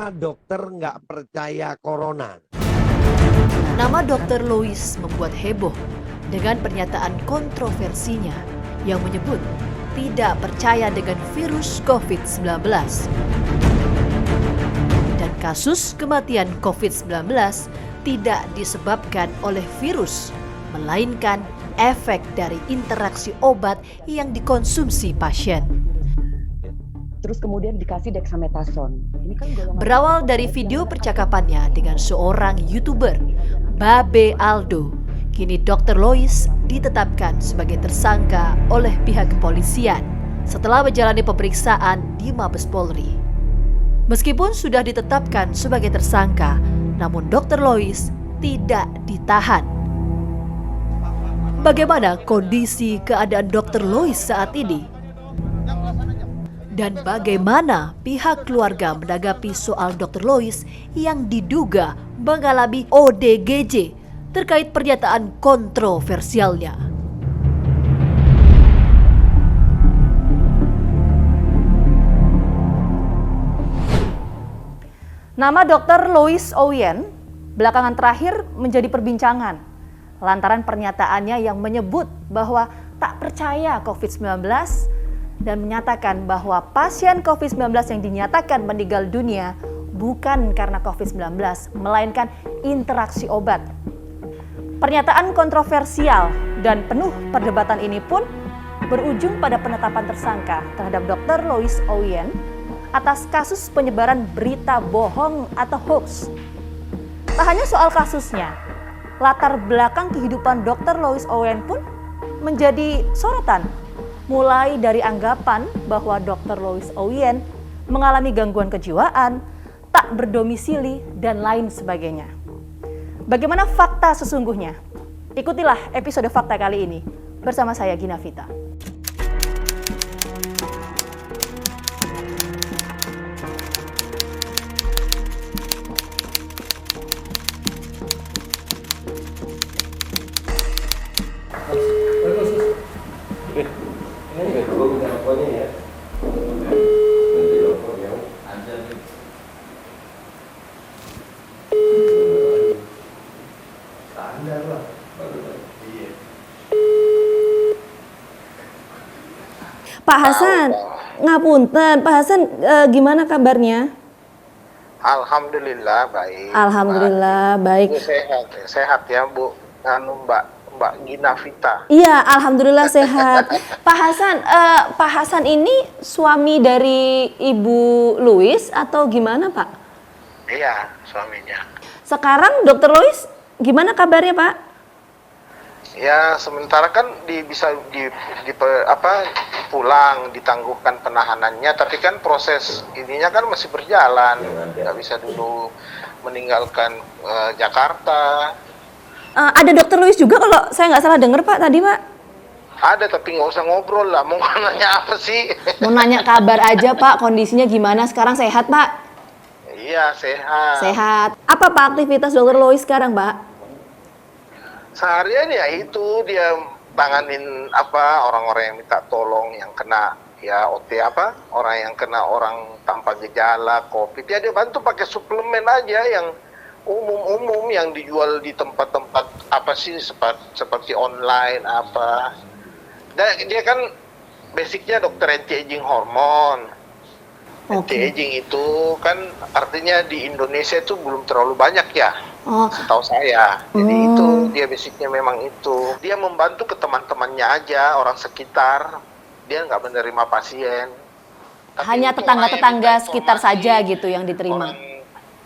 Kenapa dokter nggak percaya corona? Nama Dr. Lois membuat heboh dengan pernyataan kontroversinya yang menyebut tidak percaya dengan virus COVID-19. Dan kasus kematian COVID-19 tidak disebabkan oleh virus, melainkan efek dari interaksi obat yang dikonsumsi pasien. Terus kemudian dikasih dexamethasone. Ini kan Berawal dari video percakapannya dengan seorang YouTuber, Babe Aldo, kini Dr. Lois ditetapkan sebagai tersangka oleh pihak kepolisian setelah menjalani pemeriksaan di Mabes Polri. Meskipun sudah ditetapkan sebagai tersangka, namun Dr. Lois tidak ditahan. Bagaimana kondisi keadaan Dr. Lois saat ini? Dan bagaimana pihak keluarga menanggapi soal Dr. Lois yang diduga mengalami ODGJ terkait pernyataan kontroversialnya? Nama Dr. Lois Oyen belakangan terakhir menjadi perbincangan lantaran pernyataannya yang menyebut bahwa tak percaya COVID-19 dan menyatakan bahwa pasien COVID-19 yang dinyatakan meninggal dunia bukan karena COVID-19, melainkan interaksi obat. Pernyataan kontroversial dan penuh perdebatan ini pun berujung pada penetapan tersangka terhadap Dr. Lois Oyen atas kasus penyebaran berita bohong atau hoax. Tak hanya soal kasusnya, latar belakang kehidupan Dr. Lois Oyen pun menjadi sorotan. Mulai dari anggapan bahwa Dr. Lois Oyen mengalami gangguan kejiwaan, tak berdomisili, dan lain sebagainya. Bagaimana fakta sesungguhnya? Ikutilah episode fakta kali ini bersama saya Gina Vita. Pak Hasan, ngapunten. Pak Hasan, gimana kabarnya? Alhamdulillah baik. Alhamdulillah baik. Bu, sehat ya Bu. Mbak Gina Vita. Iya, alhamdulillah sehat. Pak Hasan ini suami dari Ibu Lois atau gimana, Pak? Iya, suaminya. Sekarang Dr. Lois gimana kabarnya, Pak? Ya, sementara kan pulang, ditangguhkan penahanannya, tapi kan proses ininya kan masih berjalan. Nggak bisa dulu meninggalkan Jakarta. Ada Dr. Lois juga kalau saya nggak salah dengar, Pak, tadi, Pak. Ada, tapi nggak usah ngobrol lah. Mau nanya apa sih? Mau nanya kabar aja, Pak. Kondisinya gimana sekarang, sehat, Pak? Iya, sehat. Sehat. Apa, Pak, aktivitas Dr. Lois sekarang, Pak? Seharian ya itu dia tanganin orang-orang yang minta tolong, yang kena ya orang yang kena orang tanpa gejala COVID, ya dia bantu pakai suplemen aja yang umum yang dijual di tempat-tempat seperti online Dan dia kan basicnya dokter anti-aging hormon. Anti-aging itu kan artinya di Indonesia itu belum terlalu banyak ya. Setahu saya. Jadi itu dia basicnya memang itu. Dia membantu ke teman-temannya aja, orang sekitar. Dia nggak menerima pasien. Hanya tetangga-tetangga sekitar saja gitu yang diterima.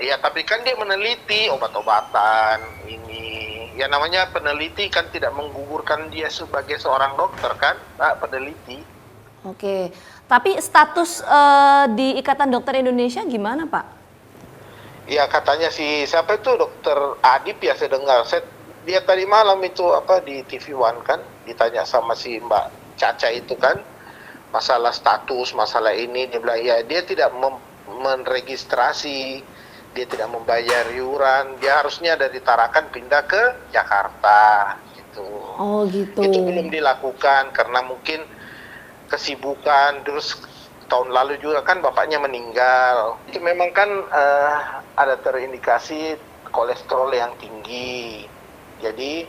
Iya, tapi kan dia meneliti obat-obatan ini. Ya namanya peneliti kan tidak menggugurkan dia sebagai seorang dokter kan, peneliti. Oke. Tapi status di Ikatan Dokter Indonesia gimana, Pak? Ya katanya siapa itu Dokter Adib ya, saya dengar. Dia tadi malam itu di TV One kan, ditanya sama si Mbak Caca itu kan, masalah status, masalah ini, dia bilang ya dia tidak menregistrasi, dia tidak membayar iuran, dia harusnya dari Tarakan pindah ke Jakarta gitu. Oh gitu. Itu belum dilakukan karena mungkin kesibukan, terus tahun lalu juga kan bapaknya meninggal. Itu memang kan ada terindikasi kolesterol yang tinggi. Jadi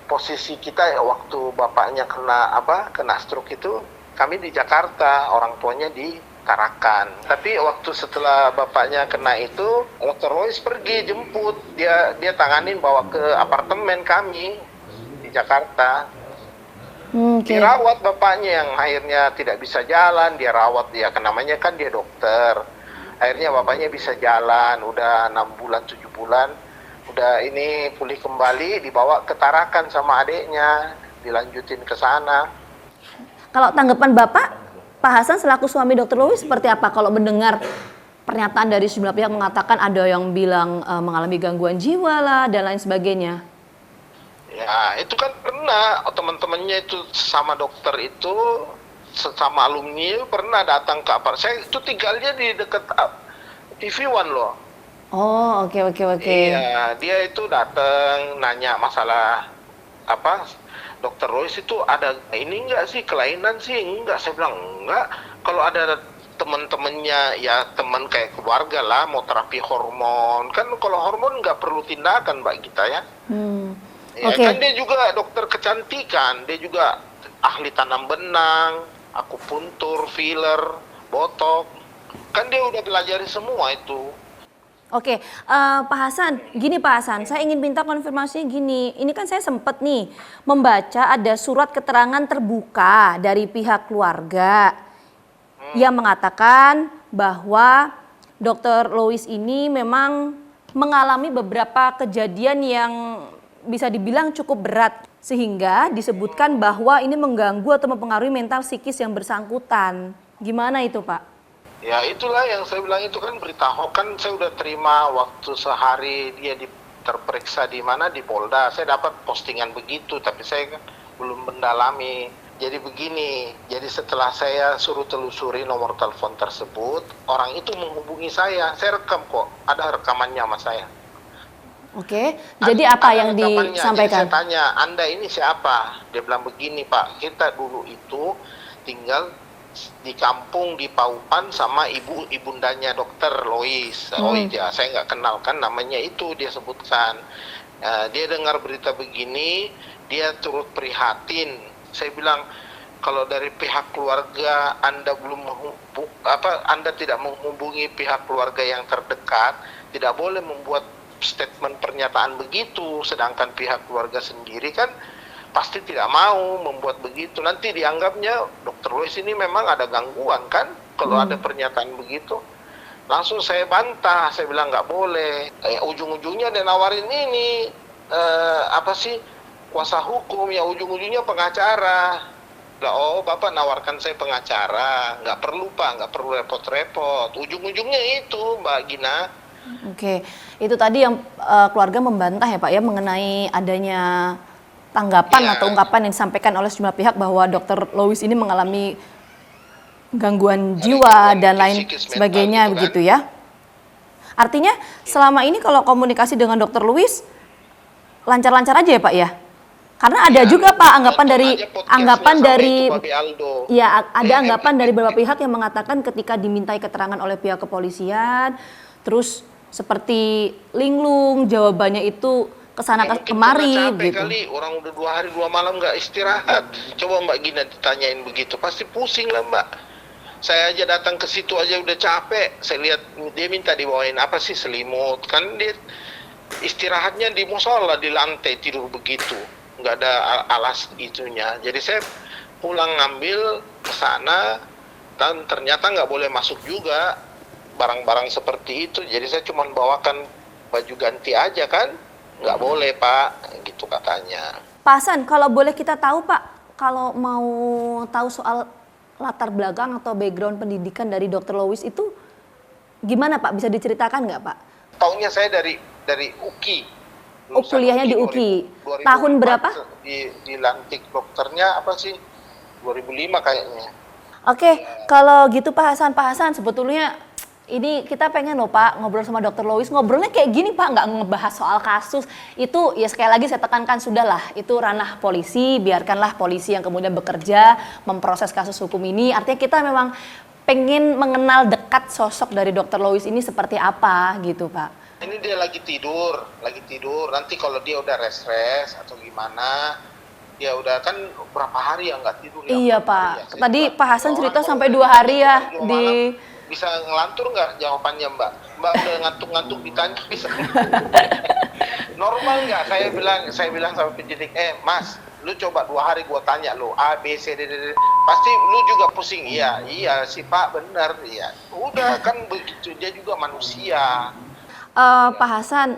posisi kita waktu bapaknya kena stroke itu, kami di Jakarta, orang tuanya di Tarakan. Tapi waktu setelah bapaknya kena itu, Dr. Lois pergi jemput, dia tanganin bawa ke apartemen kami di Jakarta. Dirawat bapaknya yang akhirnya tidak bisa jalan, dia rawat, dia namanya kan dia dokter. Akhirnya bapaknya bisa jalan, udah 6 bulan, 7 bulan, udah ini pulih kembali, dibawa ke Tarakan sama adiknya, dilanjutin ke sana. Kalau tanggapan Bapak, Pak Hasan selaku suami Dr. Lois seperti apa kalau mendengar pernyataan dari sejumlah pihak mengatakan ada yang bilang mengalami gangguan jiwa lah dan lain sebagainya? Ya, itu kan pernah teman-temannya itu sama dokter itu, sama alumni pernah datang ke apartemen. Saya itu tinggalnya di dekat TV One loh. Oh, oke. Iya, dia itu datang nanya masalah Dr. Lois itu ada ini enggak sih, kelainan sih? Enggak, saya bilang enggak. Kalau ada teman-temannya, ya teman kayak keluarga lah, mau terapi hormon. Kan kalau hormon nggak perlu tindakan Mbak Gita ya. Ya, kan dia juga dokter kecantikan, dia juga ahli tanam benang, akupuntur, filler, botok. Kan dia udah belajari semua itu. Oke, Pak Hasan, gini Pak Hasan, saya ingin minta konfirmasinya gini. Ini kan saya sempat nih membaca ada surat keterangan terbuka dari pihak keluarga yang mengatakan bahwa Dr. Lois ini memang mengalami beberapa kejadian yang bisa dibilang cukup berat, sehingga disebutkan bahwa ini mengganggu atau mempengaruhi mental psikis yang bersangkutan. Gimana itu Pak? Ya itulah yang saya bilang, itu kan berita hoax. Kan saya udah terima waktu sehari dia terperiksa di mana, di Polda. Saya dapat postingan begitu, tapi saya kan belum mendalami. Jadi begini, jadi setelah saya suruh telusuri nomor telepon tersebut, orang itu menghubungi saya rekam kok, ada rekamannya sama saya. Oke, jadi apa yang disampaikan? Saya tanya, Anda ini siapa? Dia bilang begini Pak, kita dulu itu tinggal di kampung di Paupan sama ibundanya Dr. Lois. Oh iya, saya nggak kenal kan namanya itu, dia sebutkan. Dia dengar berita begini, dia turut prihatin. Saya bilang, kalau dari pihak keluarga Anda Anda tidak menghubungi pihak keluarga yang terdekat, tidak boleh membuat statement pernyataan begitu, sedangkan pihak keluarga sendiri kan pasti tidak mau membuat begitu. Nanti dianggapnya Dr. Lois ini memang ada gangguan kan, kalau ada pernyataan begitu. Langsung saya bantah, saya bilang nggak boleh. Ujung-ujungnya dia nawarin ini, kuasa hukum, ya ujung-ujungnya pengacara. Oh, Bapak nawarkan saya pengacara, nggak perlu Pak, nggak perlu repot-repot. Ujung-ujungnya itu Mbak Gina. Oke, itu tadi yang keluarga membantah ya Pak ya mengenai adanya tanggapan atau ungkapan yang disampaikan oleh sejumlah pihak bahwa Dr. Lois ini mengalami gangguan jiwa dan lain sebagainya gitu begitu ya. Artinya selama ini kalau komunikasi dengan Dr. Lois lancar-lancar aja ya Pak ya? Karena ada juga Pak anggapan dari beberapa pihak yang mengatakan ketika dimintai keterangan oleh pihak kepolisian, terus seperti linglung, jawabannya itu kesana kemari gitu. Kali orang udah 2 hari 2 malam nggak istirahat. Coba Mbak Gina ditanyain begitu, pasti pusing lah Mbak. Saya aja datang ke situ aja udah capek. Saya lihat dia minta dibawain apa sih, selimut. Kan dia istirahatnya di musola, di lantai tidur begitu. Nggak ada alas itunya. Jadi saya pulang ngambil ke sana dan ternyata nggak boleh masuk juga barang-barang seperti itu. Jadi saya cuma bawakan baju ganti aja kan. Nggak boleh Pak, gitu katanya. Pak Hasan, kalau boleh kita tahu Pak, kalau mau tahu soal latar belakang atau background pendidikan dari Dr. Lois itu gimana Pak? Bisa diceritakan nggak Pak? Tahunnya saya dari UKI. Kuliahnya di UKI. Tahun berapa? Dilantik dokternya 2005 kayaknya. Oke, kalau gitu Pak Hasan sebetulnya ini kita pengen loh Pak ngobrol sama Dr. Lois, ngobrolnya kayak gini Pak, nggak ngebahas soal kasus. Itu ya sekali lagi saya tekankan, sudahlah itu ranah polisi, biarkanlah polisi yang kemudian bekerja memproses kasus hukum ini. Artinya kita memang pengen mengenal dekat sosok dari Dr. Lois ini seperti apa gitu Pak. Ini dia lagi tidur. Nanti kalau dia udah rest atau gimana, dia udah kan berapa hari ya nggak tidur ya. Iya Berapa Pak, hari ya? tadi Saya Pak Hasan juga, cerita orang sampai kalau 2 hari ya dua di... malam, bisa ngelantur nggak jawabannya Mbak? Mbak udah ngantuk-ngantuk ditanya bisa. Normal nggak? Saya bilang sama penyidik, Mas, lu coba 2 hari gua tanya lu A, B, C, D, pasti lu juga pusing. Iya sih Pak, benar. Iya. Udah kan begitu, dia juga manusia. Pak Hasan,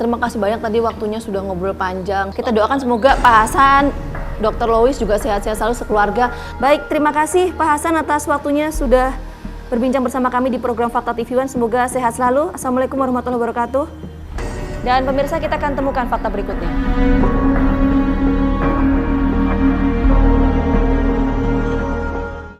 terima kasih banyak tadi waktunya sudah ngobrol panjang. Kita doakan semoga Pak Hasan, Dr. Lois juga sehat-sehat selalu sekeluarga. Baik, terima kasih Pak Hasan atas waktunya sudah berbincang bersama kami di program Fakta TV One. Semoga sehat selalu. Assalamualaikum warahmatullahi wabarakatuh. Dan pemirsa, kita akan temukan fakta berikutnya.